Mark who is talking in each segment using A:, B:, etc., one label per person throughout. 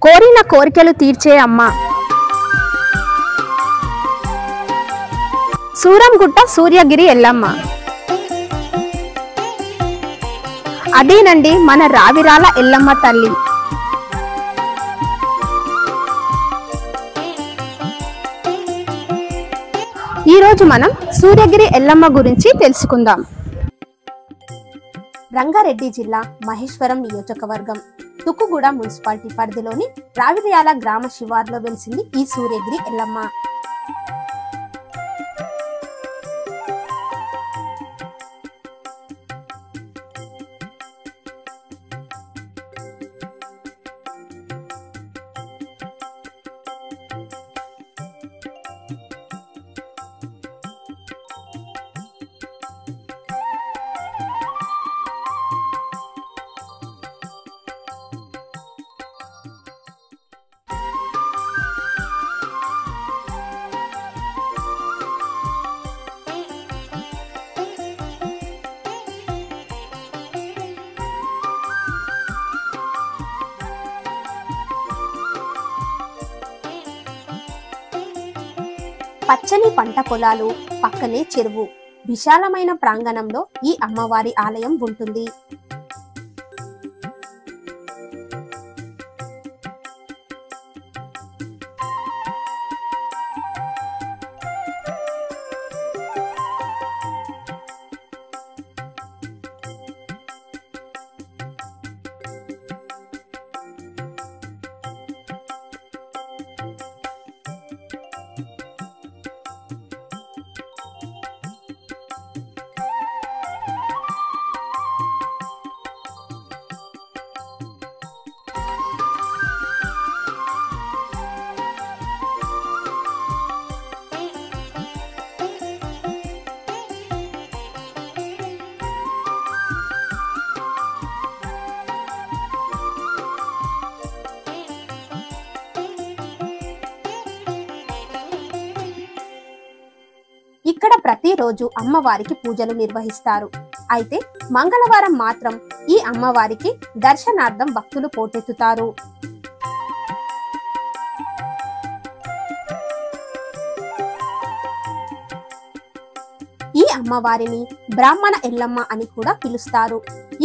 A: కోరిన కోరికలు తీర్చే అమ్మ. సూరంగుట్ట సూర్యగిరి ఎల్లమ్మ. అదేనండి మన రావిరాల ఎల్లమ్మ తల్లి. ఈరోజు మనం సూర్యగిరి ఎల్లమ్మ గురించి తెలుసుకుందాం. రంగారెడ్డి జిల్లా మహేశ్వరం నియోజకవర్గం తుక్కుగూడ మున్సిపాలిటీ పరిధిలోని రావిర్యాల గ్రామ శివార్లో వెలిసింది ఈ సూర్యగిరి ఎల్లమ్మ. పచ్చని పంట పొలాలు, పక్కనే చెరువు, విశాలమైన ప్రాంగణంలో ఈ అమ్మవారి ఆలయం ఉంటుంది. ఇక్కడ ప్రతిరోజు అమ్మవారికి పూజలు నిర్వహిస్తారు. అయితే మంగళవారం మాత్రం ఈ అమ్మవారికి దర్శనార్థం భక్తులు పోటెత్తుతారు. ఈ అమ్మవారిని బ్రాహ్మణ ఎల్లమ్మ అని కూడా పిలుస్తారు.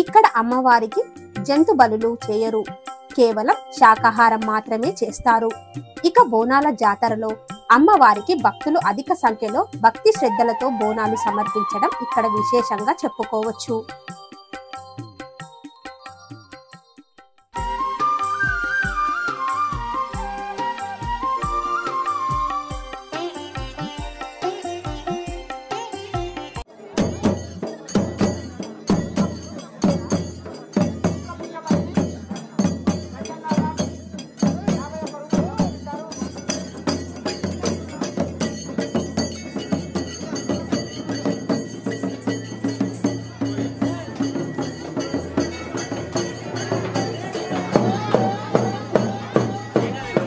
A: ఇక్కడ అమ్మవారికి జంతు బలులు చేయరు, కేవలం శాకాహారం మాత్రమే చేస్తారు. ఇక బోనాల జాతరలో అమ్మవారికి భక్తులు అధిక సంఖ్యలో భక్తి శ్రద్ధలతో బోనాలు సమర్పించడం ఇక్కడ విశేషంగా చెప్పుకోవచ్చు.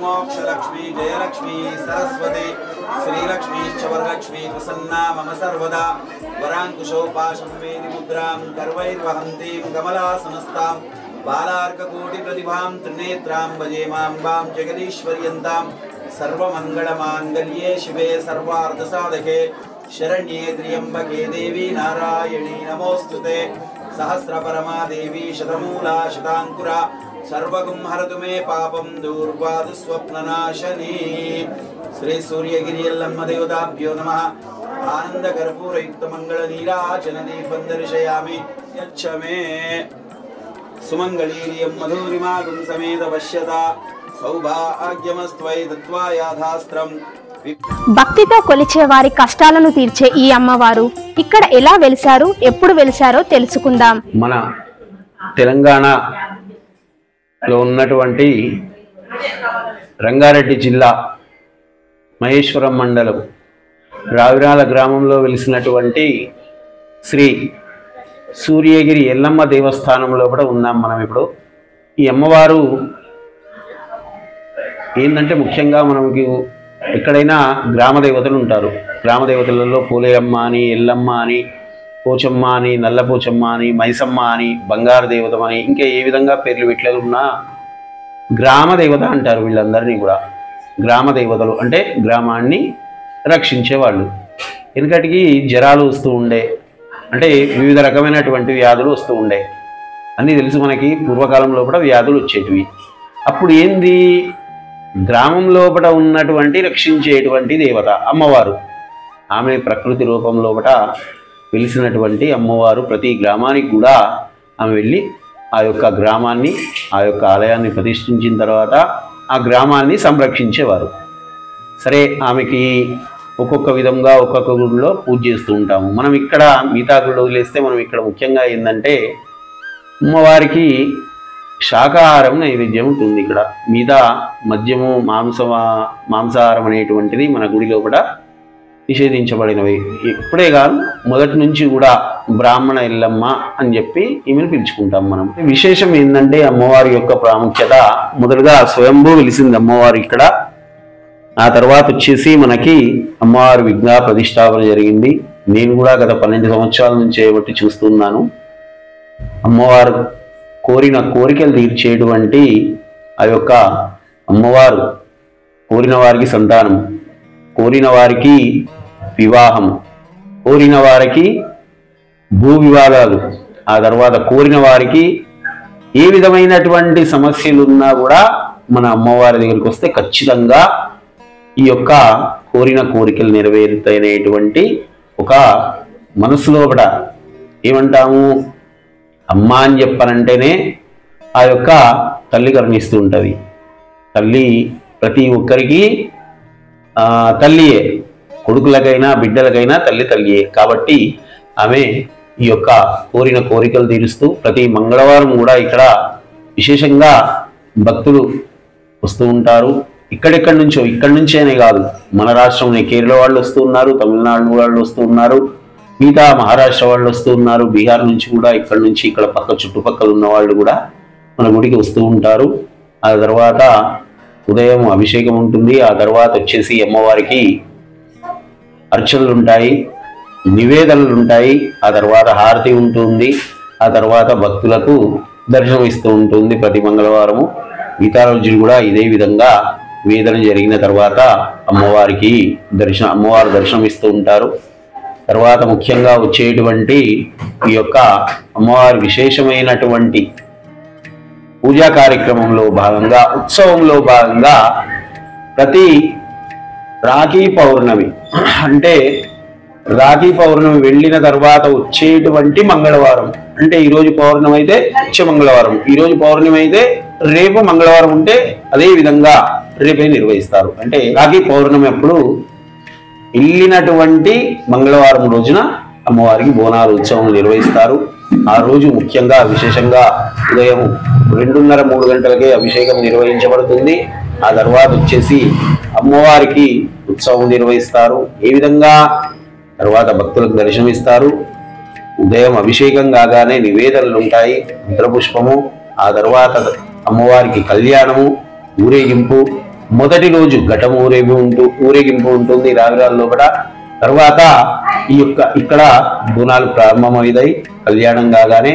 B: मोक्षलक्ष्मी जयलक्ष्मी सरस्वती श्रीलक्ष्मी वरलक्ष्मी प्रसन्ना मम सर्वदा वरांकुशोपाशं वेदि मुद्रां कर्वैर्वहन्तीं कमलासनस्तां बालार्ककोटिप्रतिभां त्रिनेत्रां भजे माम्बां जगदीश्वर्यन्तां सर्वमङ्गलमाङ्गल्ये शिवे सर्वार्थसाधके शरण्ये त्र्यम्बके देवी नारायणी नमोस्तुते सहस्रपरमा देवी शतमूला शताङ्कुरा सर्वगुं हरतु मे पापं दूर्वादु स्वप्ननाशनी. श्री सूर्यगिरि एल्लम्म देवताभ्यो नमः. आनंद कर्पूरयुक्त मंगल नीराजन दीपं दर्शयामि. यच्छ मे सुमंगलीर्यं मधुरिमागुं समेत पश्यता सौभाग्यमस्त्वै दत्त्वा याथास्त्रं.
A: భక్తితో కొలిచే వారి కష్టాలను తీర్చే ఈ అమ్మవారు ఇక్కడ ఎలా వెలిసారు, ఎప్పుడు వెలిసారో తెలుసుకుందాం.
C: మన తెలంగాణలో ఉన్నటువంటి రంగారెడ్డి జిల్లా మహేశ్వరం మండలం రావిరాల గ్రామంలో వెలిసినటువంటి శ్రీ సూర్యగిరి ఎల్లమ్మ దేవస్థానంలో కూడా ఉన్నాం మనం ఇప్పుడు. ఈ అమ్మవారు ఏంటంటే ముఖ్యంగా మనకి ఎక్కడైనా గ్రామ దేవతలు ఉంటారు. గ్రామ దేవతలలో పూలేయమ్మ అని, ఎల్లమ్మ అని, పోచమ్మ అని, నల్లపోచమ్మ అని, మైసమ్మ అని, బంగారు దేవతమని, ఇంకా ఏ విధంగా పేర్లు పెట్టలేదున్నా గ్రామ దేవత అంటారు వీళ్ళందరినీ కూడా. గ్రామ దేవతలు అంటే గ్రామాన్ని రక్షించేవాళ్ళు. ఎందుకటికి జ్వరాలు వస్తూ ఉండే, అంటే వివిధ రకమైనటువంటి వ్యాధులు వస్తూ ఉండే అన్నీ తెలుసు మనకి. పూర్వకాలం లోపల వ్యాధులు వచ్చేటివి. అప్పుడు ఏంది, గ్రామం లోపల ఉన్నటువంటి రక్షించేటువంటి దేవత అమ్మవారు. ఆమె ప్రకృతి రూపం లోపల వెలిసినటువంటి అమ్మవారు. ప్రతి గ్రామానికి కూడా ఆమె వెళ్ళి ఆ యొక్క గ్రామాన్ని, ఆ యొక్క ఆలయాన్ని ప్రతిష్ఠించిన తర్వాత ఆ గ్రామాన్ని సంరక్షించేవారు. సరే, ఆమెకి ఒక్కొక్క విధంగా ఒక్కొక్క గుడిలో పూజ చేస్తూ ఉంటాము. మనం ఇక్కడ మిగతా గుడిలో వదిలేస్తే మనం ఇక్కడ ముఖ్యంగా ఏంటంటే అమ్మవారికి శాకాహారం నైవేద్యం ఉంటుంది. ఇక్కడ మీద మద్యము మాంసాహారం అనేటువంటిది మన గుడిలో కూడా నిషేధించబడినవి. ఇప్పుడే కాదు, మొదటి నుంచి కూడా బ్రాహ్మణ ఎల్లమ్మ అని చెప్పి ఈమెను పిలుచుకుంటాం మనం. విశేషం ఏంటంటే అమ్మవారి యొక్క ప్రాముఖ్యత, మొదలుగా స్వయంభూ వెలిసింది అమ్మవారు ఇక్కడ. ఆ తర్వాత వచ్చేసి మనకి అమ్మవారి విగ్రహ ప్రతిష్టాపన జరిగింది. నేను కూడా గత 12 సంవత్సరాల నుంచి చేయబట్టి చూస్తున్నాను. అమ్మవారు కోరిన కోరికలు తీర్చేటువంటి ఆ యొక్క అమ్మవారు, కోరిన వారికి సంతానం, కోరిన వారికి వివాహం, కోరిన వారికి భూ వివాదాలు, ఆ తర్వాత కోరిన వారికి ఏ విధమైనటువంటి సమస్యలు ఉన్నా కూడా మన అమ్మవారి దగ్గరికి వస్తే ఖచ్చితంగా ఈ యొక్క కోరిన కోరికలు నెరవేరుతాయనేటువంటి ఒక మనసులో కూడా ఏమంటాము, అమ్మ అని చెప్పనంటేనే ఆ యొక్క తల్లి కరుణిస్తూ ఉంటుంది. తల్లి ప్రతి ఒక్కరికి తల్లియే, కొడుకులకైనా బిడ్డలకైనా తల్లి తల్లియే. కాబట్టి ఆమె ఈ యొక్క కోరిన కోరికలు తీరుస్తూ ప్రతి మంగళవారం కూడా ఇక్కడ విశేషంగా భక్తులు వస్తూ ఉంటారు. ఇక్కడెక్కడి నుంచో, ఇక్కడి నుంచేనే కాదు, మన రాష్ట్రంలో కేరళ వాళ్ళు వస్తూ ఉన్నారు, తమిళనాడు వాళ్ళు వస్తూ ఉన్నారు, మిగతా మహారాష్ట్ర వాళ్ళు వస్తూ ఉన్నారు, బీహార్ నుంచి కూడా, ఇక్కడ నుంచి ఇక్కడ పక్క చుట్టుపక్కల ఉన్న వాళ్ళు కూడా మన గుడికి వస్తూ ఉంటారు. ఆ తర్వాత ఉదయం అభిషేకం ఉంటుంది. ఆ తర్వాత వచ్చేసి అమ్మవారికి అర్చనలు ఉంటాయి, నివేదనలు ఉంటాయి. ఆ తర్వాత హారతి ఉంటుంది. ఆ తర్వాత భక్తులకు దర్శనం ఇస్తూ ఉంటుంది ప్రతి మంగళవారము. మిగతా రోజులు కూడా ఇదే విధంగా వేదన జరిగిన తర్వాత అమ్మవారికి అమ్మవారు దర్శనం ఇస్తూ ఉంటారు. తర్వాత ముఖ్యంగా వచ్చేటువంటి ఈ యొక్క అమ్మవారి విశేషమైనటువంటి పూజా కార్యక్రమంలో భాగంగా, ఉత్సవంలో భాగంగా ప్రతి రాఖీ పౌర్ణమి, అంటే రాఖీ పౌర్ణమి వెళ్ళిన తర్వాత వచ్చేటువంటి మంగళవారం, అంటే ఈరోజు పౌర్ణమి అయితే వచ్చే మంగళవారం, ఈరోజు పౌర్ణమి అయితే రేపు మంగళవారం ఉంటే అదే విధంగా రేపే నిర్వహిస్తారు. అంటే రాఖీ పౌర్ణమి అప్పుడు వెళ్ళినటువంటి మంగళవారం రోజున అమ్మవారికి బోనాలు ఉత్సవం నిర్వహిస్తారు. ఆ రోజు ముఖ్యంగా విశేషంగా ఉదయం 2:30-3 గంటలకే అభిషేకం నిర్వహించబడుతుంది. ఆ తర్వాత వచ్చేసి అమ్మవారికి ఉత్సవం నిర్వహిస్తారు. ఏ విధంగా తర్వాత భక్తులకు దర్శనమిస్తారు. ఉదయం అభిషేకం కాగానే నివేదనలు ఉంటాయి, మంత్రపుష్పము, ఆ తర్వాత అమ్మవారికి కళ్యాణము, ఊరేగింపు. మొదటి రోజు ఘటం ఊరేగింపు ఉంటుంది రావిరాల్లో కూడా. తర్వాత ఇక్కడ బోనాలు ప్రారంభమవుతాయి. కళ్యాణం కాగానే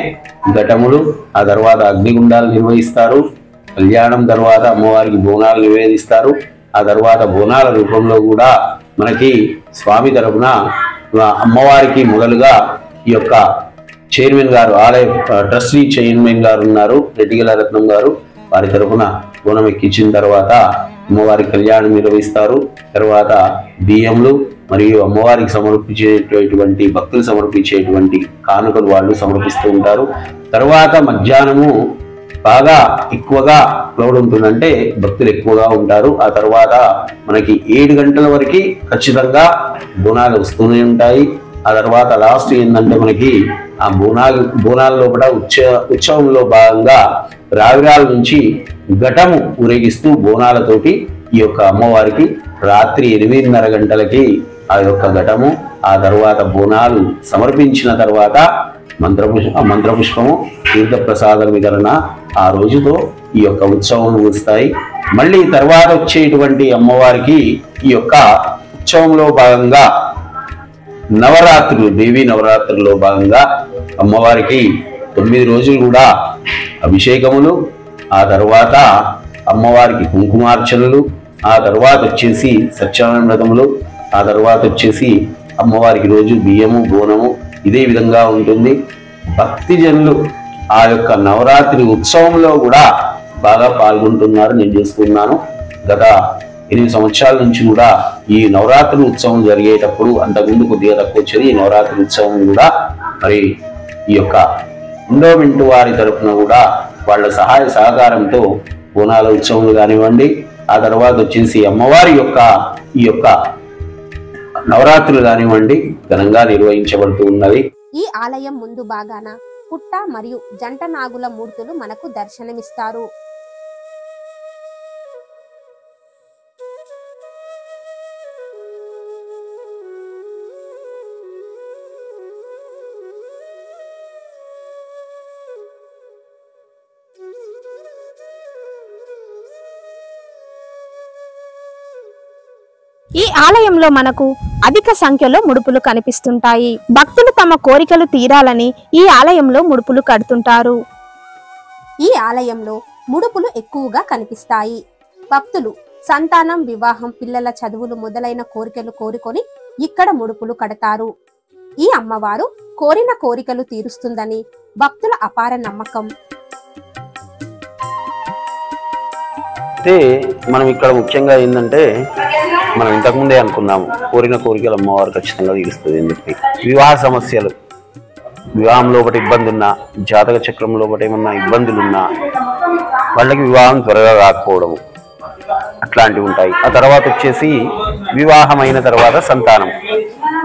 C: ఘటములు, ఆ తర్వాత అగ్నిగుండాలు నిర్వహిస్తారు. కళ్యాణం తర్వాత అమ్మవారికి బోనాలు నివేదిస్తారు. ఆ తర్వాత బోనాల రూపంలో కూడా మనకి స్వామి తరపున అమ్మవారికి మొదలుగా ఈ యొక్క చైర్మన్ గారు, ఆలయ ట్రస్టీ చైర్మన్ గారు ఉన్నారు, రెడ్డిగల రత్నం గారు, వారి తరపున బోనం ఎక్కించిన తర్వాత అమ్మవారి కళ్యాణం నిర్వహిస్తారు. తర్వాత బియ్యములు మరియు అమ్మవారికి సమర్పించేటువంటి భక్తులు సమర్పించేటువంటి కానుకలు వాళ్ళు సమర్పిస్తూ ఉంటారు. తర్వాత మధ్యాహ్నము బాగా ఎక్కువగా క్రౌడ్ ఉంటుందంటే భక్తులు ఎక్కువగా ఉంటారు. ఆ తర్వాత మనకి 7 గంటల వరకు ఖచ్చితంగా బోనాలు వస్తూనే ఉంటాయి. ఆ తర్వాత లాస్ట్ ఏంటంటే మనకి ఆ బోనాల లోపల ఉత్సవంలో భాగంగా రావిరాల నుంచి ఘటము ఊరేగిస్తూ బోనాలతోటి ఈ యొక్క అమ్మవారికి రాత్రి 8:30 గంటలకి ఆ యొక్క ఘటము, ఆ తర్వాత బోనాలు సమర్పించిన తర్వాత మంత్రపుష్పము, తీర్థప్రసాదం వితరణ ఆ రోజుతో ఈ యొక్క ఉత్సవం ముగుస్తాయి. మళ్ళీ తర్వాత వచ్చేటువంటి అమ్మవారికి ఈ యొక్క ఉత్సవంలో భాగంగా నవరాత్రులు, దేవీ నవరాత్రుల్లో భాగంగా అమ్మవారికి 9 రోజులు కూడా అభిషేకములు, ఆ తర్వాత అమ్మవారికి కుంకుమార్చనలు, ఆ తర్వాత వచ్చేసి సత్యనారాయణ వ్రతములు, ఆ తర్వాత వచ్చేసి అమ్మవారికి రోజు బియ్యము బోనము ఇదే విధంగా ఉంటుంది. భక్తి జనులు ఆ యొక్క నవరాత్రి ఉత్సవంలో కూడా బాగా పాల్గొంటున్నారు. నేను చేసుకున్నాను. గత 8 సంవత్సరాల నుంచి కూడా ఈ నవరాత్రి ఉత్సవం జరిగేటప్పుడు, అంతకుముందు కొద్దిగా తక్కువ వచ్చేది, ఈ నవరాత్రి ఉత్సవం కూడా మరి ఈ యొక్క ఎండోమెంట్ వారి తరఫున కూడా వాళ్ళ సహాయ సహకారంతో బోనాల ఉత్సవాలు కానివ్వండి, ఆ తర్వాత వచ్చేసి అమ్మవారి యొక్క ఈ యొక్క నవరాత్రులు కానివ్వండి ఘనంగా నిర్వహించబడుతూ ఉన్నది.
A: ఈ ఆలయం ముందు భాగాన పుట్ట మరియు జంట నాగుల మూర్తులు మనకు దర్శనమిస్తారు. ఈ ఆలయంలో మనకు అధిక సంఖ్యలో ముడుపులు కనిపిస్తుంటాయి. భక్తులు తమ కోరికలు తీరాలని ఈ ఆలయంలో ముడుపులు కడుతుంటారు. ఈ ఆలయంలో ముడుపులు ఎక్కువగా కనిపిస్తాయి. భక్తులు సంతానం, వివాహం, పిల్లల చదువులు మొదలైన కోరికలు కోరుకొని ఇక్కడ ముడుపులు కడతారు. ఈ అమ్మవారు కోరిన కోరికలు తీరుస్తుందని భక్తుల అపార నమ్మకం.
C: అయితే మనం ఇక్కడ ముఖ్యంగా ఏంటంటే, మనం ఇంతకుముందే అనుకున్నాము కోరిన కోరికలు అమ్మవారు ఖచ్చితంగా తీరుస్తుంది అని చెప్పి. వివాహ సమస్యలు, వివాహంలో ఒకటి ఇబ్బంది ఉన్నా, జాతక చక్రంలో ఒకటి ఏమన్నా ఇబ్బందులున్నా వాళ్ళకి వివాహం త్వరగా కాకపోవడము అట్లాంటివి ఉంటాయి. ఆ తర్వాత వచ్చేసి వివాహమైన తర్వాత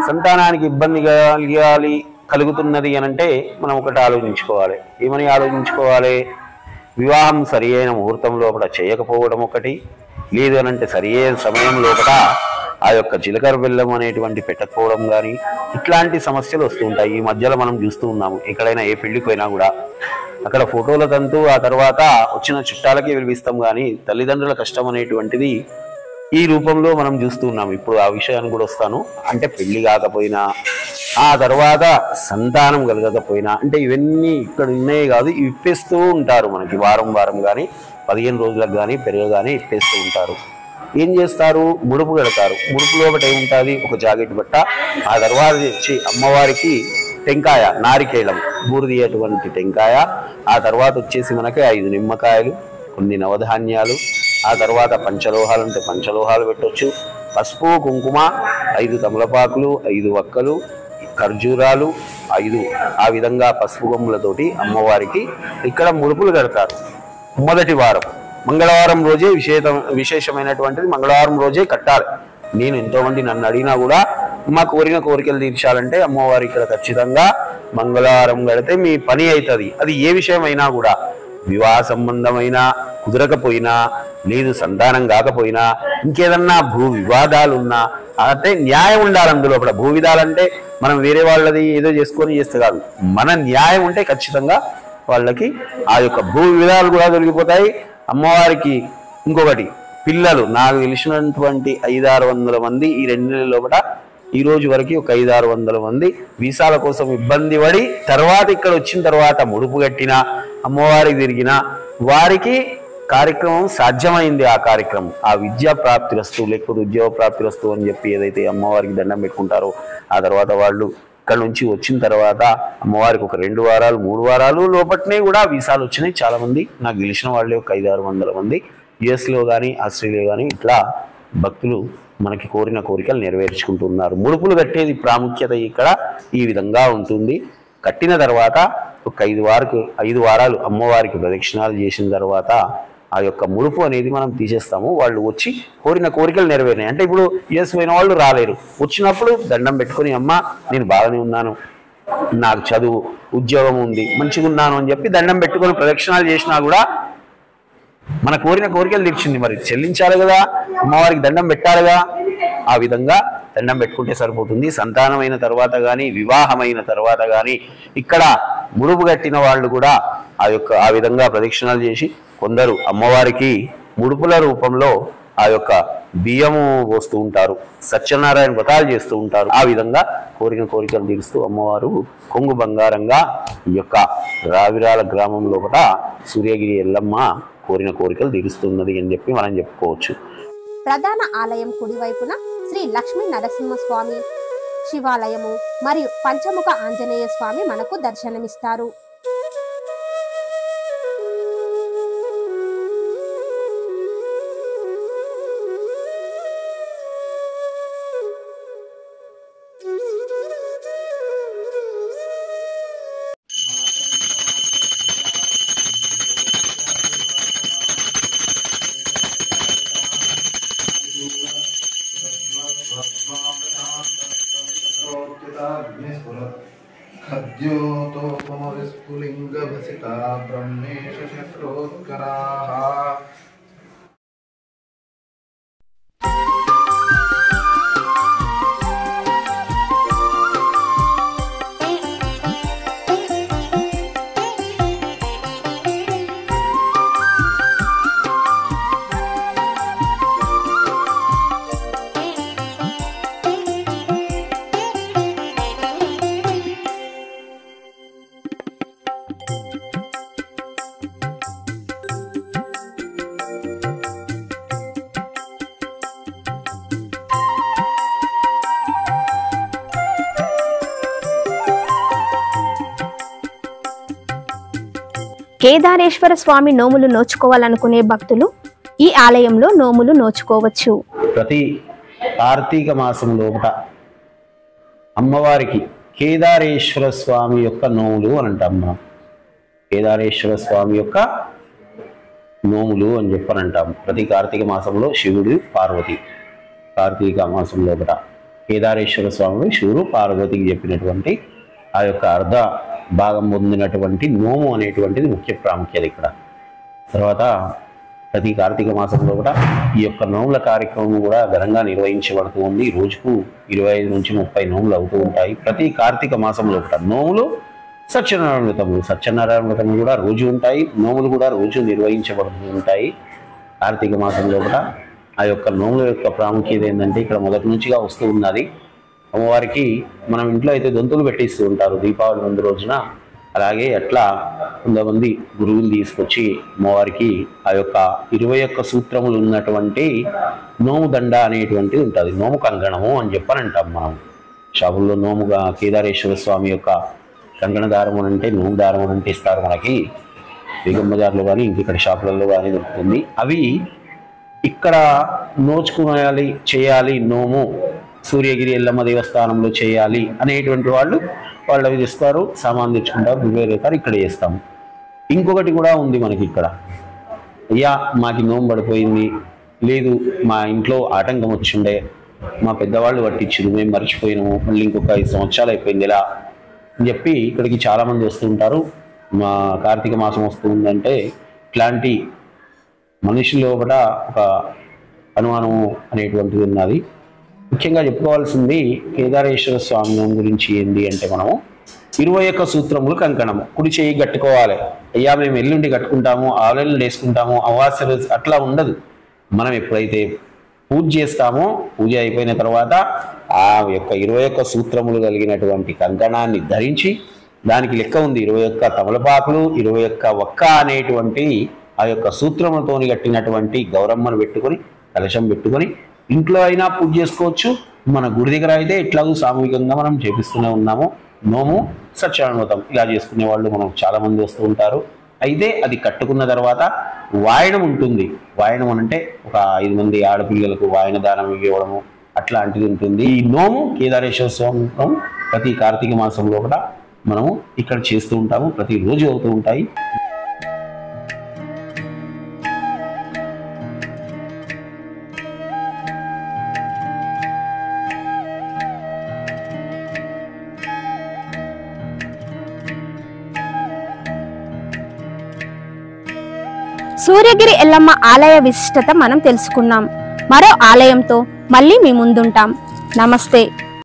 C: సంతానానికి ఇబ్బంది కలుగుతున్నది అని అంటే మనం ఒకటి ఆలోచించుకోవాలి. ఏమని ఆలోచించుకోవాలి? వివాహం సరి అయిన ముహూర్తం లోపల చేయకపోవడం ఒకటి, లేదు అని అంటే సరి అయిన సమయం లోపల ఆ యొక్క జీలకర్ర బెల్లం అనేటువంటి పెట్టకపోవడం కానీ ఇట్లాంటి సమస్యలు వస్తూ ఉంటాయి. ఈ మధ్యలో మనం చూస్తూ ఉన్నాము. ఎక్కడైనా ఏ పెళ్లికి పోయినా కూడా అక్కడ ఫోటోల తంతు, ఆ తర్వాత వచ్చిన చుట్టాలకి పిలిపిస్తాం కానీ తల్లిదండ్రుల కష్టం అనేటువంటిది ఈ రూపంలో మనం చూస్తూ ఉన్నాము. ఇప్పుడు ఆ విషయాన్ని కూడా వస్తాను. అంటే పెళ్లి కాకపోయినా, ఆ తర్వాత సంతానం కలగకపోయినా, అంటే ఇవన్నీ ఇక్కడ ఉన్నాయి కాదు, ఇప్పేస్తూ ఉంటారు మనకి వారం వారం కానీ 15 రోజులకు కానీ పెరగగానే ఇప్పేస్తూ ఉంటారు. ఏం చేస్తారు? ముడుపు కడతారు. ముడుపులో ఒకటి ఏముంటుంది? ఒక జాకెట్ బట్ట, ఆ తర్వాత వచ్చి అమ్మవారికి టెంకాయ, నారికేళం బూరిదియేటువంటి టెంకాయ, ఆ తర్వాత వచ్చేసి మనకి 5 నిమ్మకాయలు, కొన్ని నవధాన్యాలు, ఆ తర్వాత పంచలోహాలు అంటే పంచలోహాలు పెట్టవచ్చు, పసుపు కుంకుమ, 5 తమలపాకులు, 5 వక్కలు, ఖర్జూరాలు 5, ఆ విధంగా పసుపు కొమ్ములతోటి అమ్మవారికి ఇక్కడ ముడుపులు కడతారు. మొదటి వారం మంగళవారం రోజే విశేషమైనటువంటిది, మంగళవారం రోజే కట్టాలి. నేను ఎంతోమంది నన్ను అడిగినా కూడా మా కోరిన కోరికలు తీర్చాలంటే అమ్మవారి ఇక్కడ ఖచ్చితంగా మంగళవారం కడితే మీ పని అవుతుంది. అది ఏ విషయమైనా కూడా, వివాహ సంబంధమైనా కుదరకపోయినా, లేదు సంతానం కాకపోయినా, ఇంకేదన్నా భూ వివాదాలున్నా, అంటే న్యాయం ఉండాలి అందులో. భూ విధాలంటే మనం వేరే వాళ్ళది ఏదో చేసుకొని చేస్తే కాదు, మన న్యాయం ఉంటే ఖచ్చితంగా వాళ్ళకి ఆ యొక్క భూ విధాలు కూడా దొరికిపోతాయి. అమ్మవారికి ఇంకొకటి, పిల్లలు నాకు తెలిసినటువంటి 500-600 మంది ఈ 2 నెలల లోపల ఈ రోజు వరకు ఒక 500-600 మంది వీసాల కోసం ఇబ్బంది పడి తర్వాత ఇక్కడ వచ్చిన తర్వాత ముడుపు కట్టిన అమ్మవారికి తిరిగిన వారికి కార్యక్రమం సాధ్యమైంది. ఆ కార్యక్రమం, ఆ విద్యా ప్రాప్తిరస్తు లేకపోతే ఉద్యోగ ప్రాప్తిరస్తు అని చెప్పి ఏదైతే అమ్మవారికి దండం పెట్టుకుంటారో, ఆ తర్వాత వాళ్ళు ఇక్కడ నుంచి వచ్చిన తర్వాత అమ్మవారికి ఒక 2 వారాలు 3 వారాలు లోపట్నే కూడా వీసాలు వచ్చినాయి. చాలా మంది నాకు గెలిచిన వాళ్ళే ఒక 500-600 మంది యుఎస్లో కానీ ఆస్ట్రేలియా కానీ ఇట్లా భక్తులు మనకి కోరిన కోరికలు నెరవేర్చుకుంటున్నారు. ముడుపులు కట్టేది ప్రాముఖ్యత ఇక్కడ ఈ విధంగా ఉంటుంది. కట్టిన తర్వాత ఒక 5 వారాలు అమ్మవారికి ప్రదక్షిణాలు చేసిన తర్వాత ఆ యొక్క ముడుపు అనేది మనం తీసేస్తాము. వాళ్ళు వచ్చి కోరిన కోరికలు నెరవేరినాయి అంటే, ఇప్పుడు యుఎస్ పోయిన వాళ్ళు రాలేరు, వచ్చినప్పుడు దండం పెట్టుకుని అమ్మ నేను బాగానే ఉన్నాను, నాకు చదువు ఉద్యోగం ఉంది, మంచిగా ఉన్నాను అని చెప్పి దండం పెట్టుకొని ప్రదక్షిణాలు చేసినా కూడా మన కోరిన కోరికలు తీర్చింది. మరి చెల్లించాలి కదా, అమ్మవారికి దండం పెట్టాలిగా. ఆ విధంగా దండం పెట్టుకుంటే సరిపోతుంది. సంతానమైన తర్వాత కానీ వివాహమైన తర్వాత కానీ ఇక్కడ ముడుపు కట్టిన వాళ్ళు కూడా ఆ విధంగా ప్రదక్షిణాలు చేసి, కొందరు అమ్మవారికి ముడుపుల రూపంలో ఆ యొక్క బియ్యము పోస్తూ ఉంటారు, సత్యనారాయణ వ్రతాలు చేస్తూ ఉంటారు. ఆ విధంగా కోరిన కోరికలు తీరుస్తూ అమ్మవారు కొంగు బంగారంగా ఈ యొక్క రావిరాల గ్రామం లోపల సూర్యగిరి ఎల్లమ్మ కోరిన కోరికలు తీరుస్తున్నది అని చెప్పి మనం చెప్పుకోవచ్చు.
A: ప్రధాన ఆలయం కుడివైపున శ్రీ లక్ష్మీ నరసింహస్వామి శివాలయము మరియు పంచముఖ ఆంజనేయ స్వామి మనకు దర్శనమిస్తారు.
D: खद्योतोपमविस्फुलिङ्गभसिता ब्रह्मेश शत्रोत्कराः
E: కేదారేశ్వర స్వామి నోములు నోచుకోవాలనుకునే భక్తులు ఈ ఆలయంలో నోములు నోచుకోవచ్చు.
C: ప్రతి కార్తీక మాసం లోపల అమ్మవారికి కేదారేశ్వర స్వామి యొక్క నోములు అని అంటాం మనం. కేదారేశ్వర స్వామి యొక్క నోములు అని చెప్పని అంటాం. ప్రతి కార్తీక మాసంలో శివుడు పార్వతి, కార్తీక మాసం లోపల కేదారేశ్వర స్వామి శివుడు పార్వతికి చెప్పినటువంటి ఆ యొక్క అర్ధ భాగం పొందినటువంటి నోము అనేటువంటిది ముఖ్య ప్రాముఖ్యత ఇక్కడ. తర్వాత ప్రతి కార్తీక మాసంలో కూడా ఈ యొక్క నోముల కార్యక్రమం కూడా ఘనంగా నిర్వహించబడుతూ ఉంది. రోజుకు 25 నుంచి 30 నోములు అవుతూ ఉంటాయి. ప్రతి కార్తీక మాసంలో కూడా నోములు సత్యనారాయణ వ్రతములు కూడా రోజు ఉంటాయి. నోములు కూడా రోజు నిర్వహించబడుతూ ఉంటాయి. కార్తీక మాసంలో కూడా ఆ యొక్క నోముల యొక్క ప్రాముఖ్యత ఏంటంటే ఇక్కడ మొదటి నుంచిగా వస్తూ ఉన్నది. అమ్మవారికి మనం ఇంట్లో అయితే దొంతులు పెట్టిస్తూ ఉంటారు దీపావళి ముందు రోజున. అలాగే అట్లా కొంతమంది గురువులు తీసుకొచ్చి అమ్మవారికి ఆ యొక్క 21 సూత్రములు ఉన్నటువంటి నోము దండ అనేటువంటిది ఉంటుంది. నోము కంకణము అని చెప్పని అంటాం మనం. షాపుల్లో నోముగా కేదారేశ్వర స్వామి యొక్క కంకణ దారం అని అంటే నోము దారం అని అంటే ఇస్తారు మనకి. బేగం బజార్లో కానీ ఇంకెక్కడ షాపులలో కానీ దొరుకుతుంది. అవి ఇక్కడ నోచుకోవాలి, చేయాలి నోము సూర్యగిరి ఎల్లమ్మ దేవస్థానంలో చేయాలి అనేటువంటి వాళ్ళు అవి తెస్తారు, సామాన్ తెచ్చుకుంటారు, గురువేరేతారు, ఇక్కడ చేస్తాము. ఇంకొకటి కూడా ఉంది మనకి ఇక్కడ. అయ్యా మాకి నోము పడిపోయింది, లేదు మా ఇంట్లో ఆటంకం వచ్చిండే, మా పెద్దవాళ్ళు పట్టించారు, మేము మర్చిపోయినాము, మళ్ళీ ఇంకొక 5 సంవత్సరాలు అయిపోయింది ఇలా అని చెప్పి ఇక్కడికి చాలామంది వస్తుంటారు. మా కార్తీక మాసం వస్తుందంటే ఇట్లాంటి మనిషిలో కూడా ఒక అనుమానము అనేటువంటిది ఉన్నది. ముఖ్యంగా చెప్పుకోవాల్సింది కేదారేశ్వర స్వామి గురించి ఏంటి అంటే మనము 21 సూత్రములు కంకణము కుడి చేయి కట్టుకోవాలి. అయ్యా మేము ఎల్లుండి కట్టుకుంటాము, ఆలెల్లుండి వేసుకుంటాము, అమావాస్య రోజు అట్లా ఉండదు. మనం ఎప్పుడైతే పూజ చేస్తామో పూజ అయిపోయిన తర్వాత ఆ యొక్క 21 సూత్రములు కలిగినటువంటి కంకణాన్ని ధరించి దానికి లెక్క ఉంది 21 తమలపాకులు 21 ఒక్క అనేటువంటి ఆ యొక్క సూత్రములతోని కట్టినటువంటి గౌరమ్మను పెట్టుకొని కలశం పెట్టుకొని ఇంట్లో అయినా పూజ చేసుకోవచ్చు. మన గుడి దగ్గర అయితే ఇట్లాగూ సామూహికంగా మనం చేపిస్తూనే ఉన్నాము. నోము సత్యానుమతం ఇలా చేసుకునే వాళ్ళు మనం చాలా మంది వస్తూ ఉంటారు. అయితే అది కట్టుకున్న తర్వాత వాయనం ఉంటుంది. వాయనం అంటే ఒక 5 మంది ఆడపిల్లలకు వాయన దానం ఇవ్వడము అట్లాంటిది ఉంటుంది. ఈ నోము కేదారేశ్వర స్వామి ప్రతి కార్తీక మాసంలో కూడా మనము ఇక్కడ చేస్తూ ఉంటాము. ప్రతిరోజు అవుతూ ఉంటాయి.
E: సూర్యగిరి ఎల్లమ్మ ఆలయ విశిష్టత మనం తెలుసుకున్నాం. మరో ఆలయంతో మళ్ళీ మీ ముందుంటాం. నమస్తే.